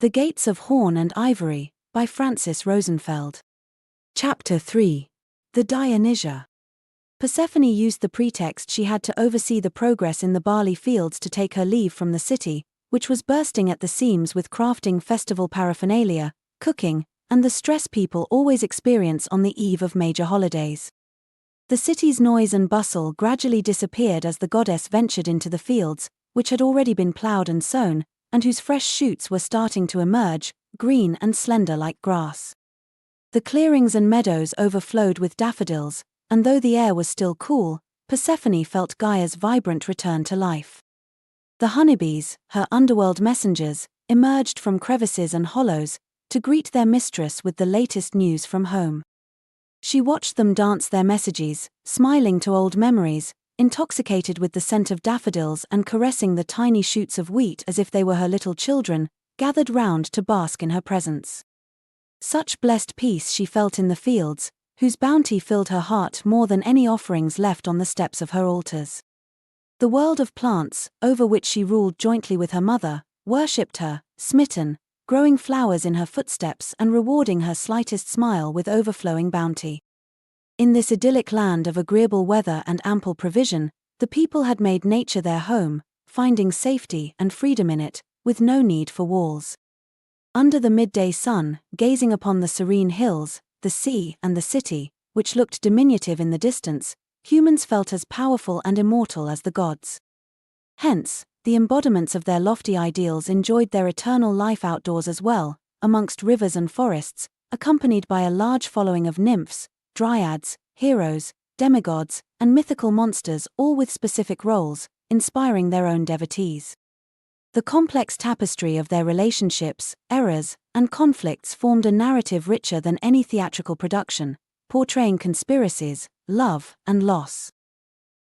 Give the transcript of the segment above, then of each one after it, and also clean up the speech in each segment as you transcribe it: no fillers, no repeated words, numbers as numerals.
The Gates of Horn and Ivory, by Francis Rosenfeld. Chapter 3. The Dionysia. Persephone used the pretext she had to oversee the progress in the barley fields to take her leave from the city, which was bursting at the seams with crafting festival paraphernalia, cooking, and the stress people always experience on the eve of major holidays. The city's noise and bustle gradually disappeared as the goddess ventured into the fields, which had already been plowed and sown, and whose fresh shoots were starting to emerge, green and slender like grass. The clearings and meadows overflowed with daffodils, and though the air was still cool, Persephone felt Gaia's vibrant return to life. The honeybees, her underworld messengers, emerged from crevices and hollows, to greet their mistress with the latest news from home. She watched them dance their messages, smiling to old memories, intoxicated with the scent of daffodils and caressing the tiny shoots of wheat as if they were her little children, gathered round to bask in her presence. Such blessed peace she felt in the fields, whose bounty filled her heart more than any offerings left on the steps of her altars. The world of plants, over which she ruled jointly with her mother, worshipped her, smitten, growing flowers in her footsteps and rewarding her slightest smile with overflowing bounty. In this idyllic land of agreeable weather and ample provision, the people had made nature their home, finding safety and freedom in it, with no need for walls. Under the midday sun, gazing upon the serene hills, the sea and the city, which looked diminutive in the distance, humans felt as powerful and immortal as the gods. Hence, the embodiments of their lofty ideals enjoyed their eternal life outdoors as well, amongst rivers and forests, accompanied by a large following of nymphs, dryads, heroes, demigods, and mythical monsters, all with specific roles, inspiring their own devotees. The complex tapestry of their relationships, errors, and conflicts formed a narrative richer than any theatrical production, portraying conspiracies, love, and loss.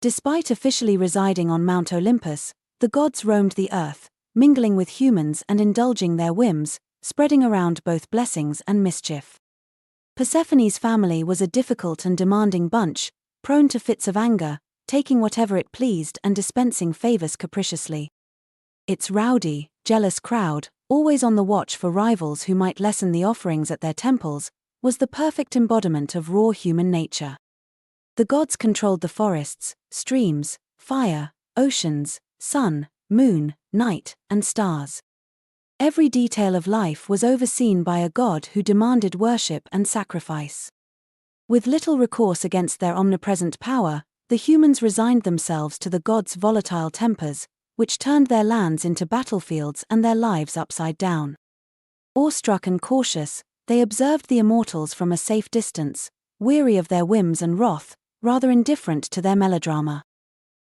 Despite officially residing on Mount Olympus, the gods roamed the earth, mingling with humans and indulging their whims, spreading around both blessings and mischief. Persephone's family was a difficult and demanding bunch, prone to fits of anger, taking whatever it pleased and dispensing favors capriciously. Its rowdy, jealous crowd, always on the watch for rivals who might lessen the offerings at their temples, was the perfect embodiment of raw human nature. The gods controlled the forests, streams, fire, oceans, sun, moon, night, and stars. Every detail of life was overseen by a god who demanded worship and sacrifice. With little recourse against their omnipresent power, the humans resigned themselves to the gods' volatile tempers, which turned their lands into battlefields and their lives upside down. Awestruck and cautious, they observed the immortals from a safe distance, weary of their whims and wrath, rather indifferent to their melodrama.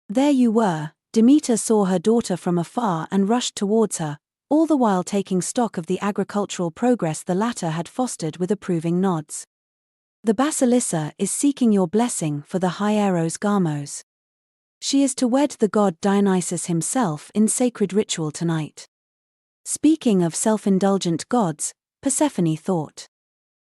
There you were, Demeter saw her daughter from afar and rushed towards her, all the while taking stock of the agricultural progress the latter had fostered with approving nods. The Basilissa is seeking your blessing for the hieros gamos. She is to wed the god Dionysus himself in sacred ritual tonight. Speaking of self-indulgent gods, Persephone thought.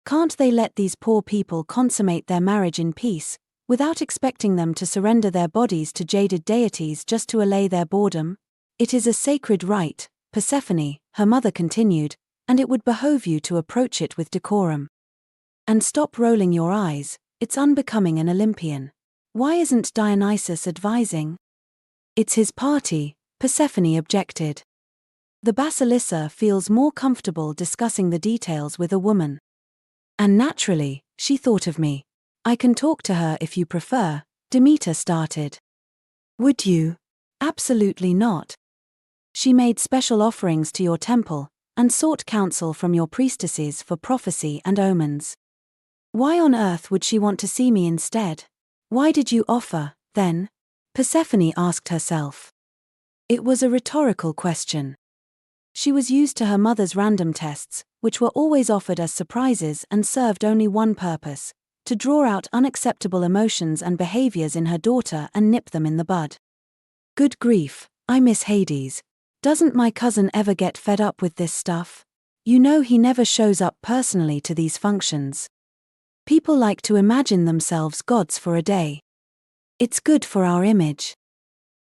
Can't they let these poor people consummate their marriage in peace, without expecting them to surrender their bodies to jaded deities just to allay their boredom? It is a sacred rite, Persephone, her mother continued, and it would behove you to approach it with decorum. And stop rolling your eyes, it's unbecoming an Olympian. Why isn't Dionysus advising? It's his party, Persephone objected. The Basilissa feels more comfortable discussing the details with a woman. And naturally, she thought of me. I can talk to her if you prefer, Demeter started. Would you? Absolutely not. She made special offerings to your temple, and sought counsel from your priestesses for prophecy and omens. Why on earth would she want to see me instead? Why did you offer, then? Persephone asked herself. It was a rhetorical question. She was used to her mother's random tests, which were always offered as surprises and served only one purpose: to draw out unacceptable emotions and behaviors in her daughter and nip them in the bud. Good grief, I miss Hades. Doesn't my cousin ever get fed up with this stuff? You know he never shows up personally to these functions. People like to imagine themselves gods for a day. It's good for our image.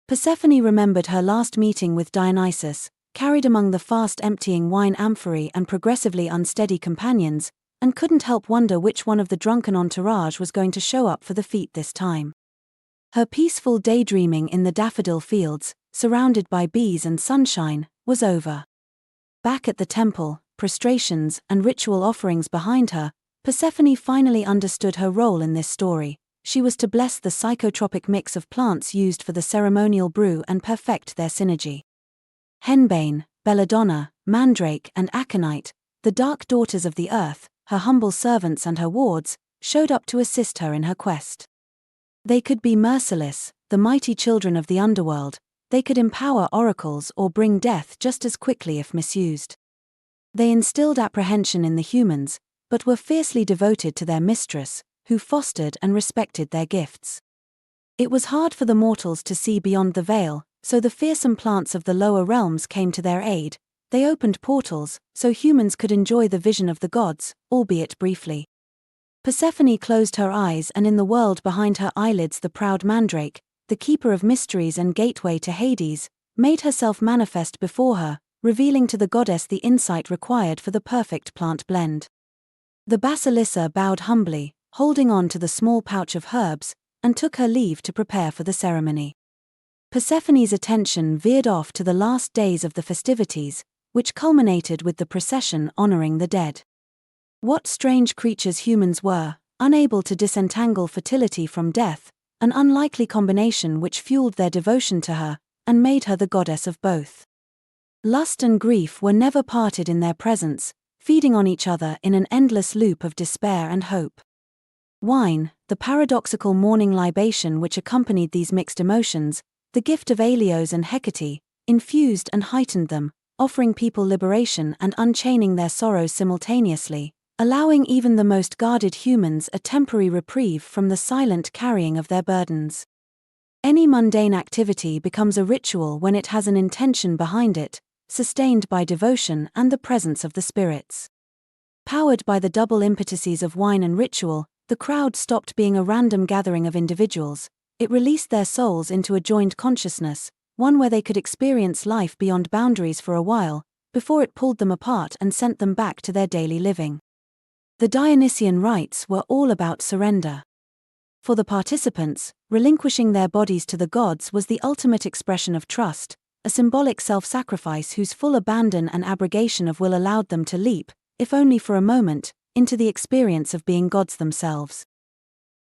Persephone remembered her last meeting with Dionysus, carried among the fast-emptying wine amphorae and progressively unsteady companions, and couldn't help wonder which one of the drunken entourage was going to show up for the feat this time. Her peaceful daydreaming in the daffodil fields, surrounded by bees and sunshine, was over. Back at the temple, prostrations and ritual offerings behind her, Persephone finally understood her role in this story. She was to bless the psychotropic mix of plants used for the ceremonial brew and perfect their synergy. Henbane, belladonna, mandrake and aconite, the dark daughters of the earth, her humble servants and her wards, showed up to assist her in her quest. They could be merciless, the mighty children of the underworld. They could empower oracles or bring death just as quickly if misused. They instilled apprehension in the humans, but were fiercely devoted to their mistress, who fostered and respected their gifts. It was hard for the mortals to see beyond the veil, so the fearsome plants of the lower realms came to their aid. They opened portals, so humans could enjoy the vision of the gods, albeit briefly. Persephone closed her eyes, and in the world behind her eyelids the proud mandrake, the keeper of mysteries and gateway to Hades, made herself manifest before her, revealing to the goddess the insight required for the perfect plant blend. The Basilissa bowed humbly, holding on to the small pouch of herbs, and took her leave to prepare for the ceremony. Persephone's attention veered off to the last days of the festivities, which culminated with the procession honoring the dead. What strange creatures humans were, unable to disentangle fertility from death, an unlikely combination which fueled their devotion to her, and made her the goddess of both. Lust and grief were never parted in their presence, feeding on each other in an endless loop of despair and hope. Wine, the paradoxical morning libation which accompanied these mixed emotions, the gift of Helios and Hecate, infused and heightened them, offering people liberation and unchaining their sorrows simultaneously, allowing even the most guarded humans a temporary reprieve from the silent carrying of their burdens. Any mundane activity becomes a ritual when it has an intention behind it, sustained by devotion and the presence of the spirits. Powered by the double impetuses of wine and ritual, the crowd stopped being a random gathering of individuals. It released their souls into a joined consciousness, one where they could experience life beyond boundaries for a while, before it pulled them apart and sent them back to their daily living. The Dionysian rites were all about surrender. For the participants, relinquishing their bodies to the gods was the ultimate expression of trust, a symbolic self-sacrifice whose full abandon and abrogation of will allowed them to leap, if only for a moment, into the experience of being gods themselves.